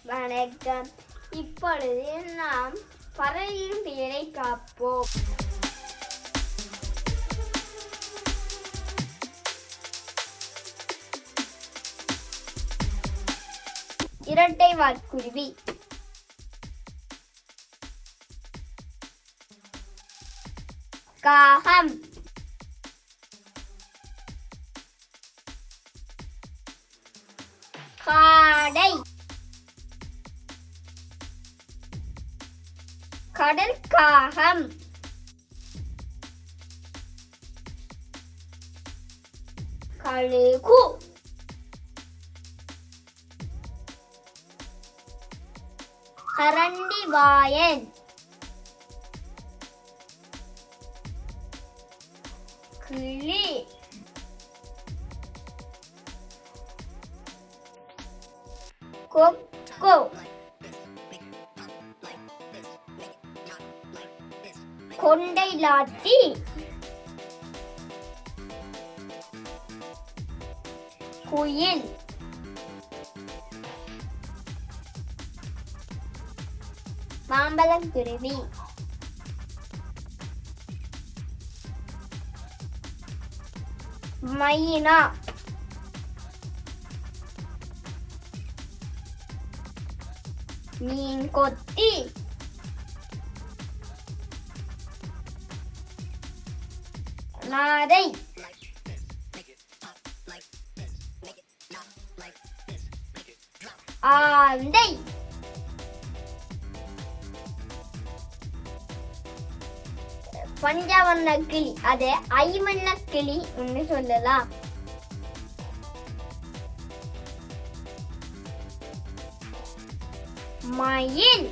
வணக்கம். இப்பொழுது நாம் பறவையின் பெயரை காப்போம். இரட்டை வாற்குருவி, காகம், காடை, கடல் காகம், கழுகு, கரண்டி வாயன், கிளி, கொக்கோ, கொண்டை லாட்டி, குயில், மாம்பழக்குருவி, மைனா, மீன் கொத்தி, நாரை, ஆந்தை, பஞ்சவர்ண கிளி, அதை ஐவண்ண கிளி என்று சொல்லலாம். மயில்,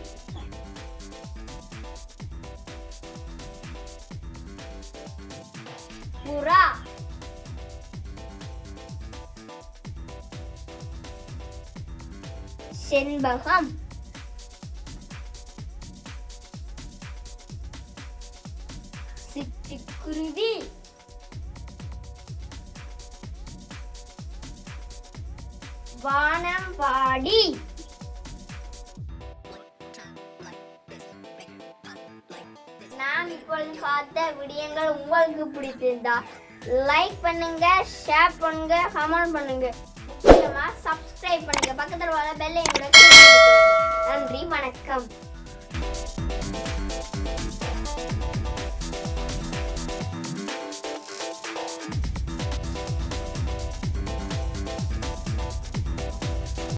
புறா, செண்பகம், சிட்டுக்குருவி, வானம்பாடி. நாம் இப்பொழுது பார்த்த விடயங்கள் உங்களுக்கு பிடித்திருந்தா லைக் பண்ணுங்க, ஷேர் பண்ணுங்க, கமெண்ட் பண்ணுங்க, முக்கியமா சப்ஸ்கிரைப் பண்ணுங்க, பக்கத்துல வர பெல் ஐகானை கிளிக் பண்ணுங்க. நன்றி, வணக்கம்.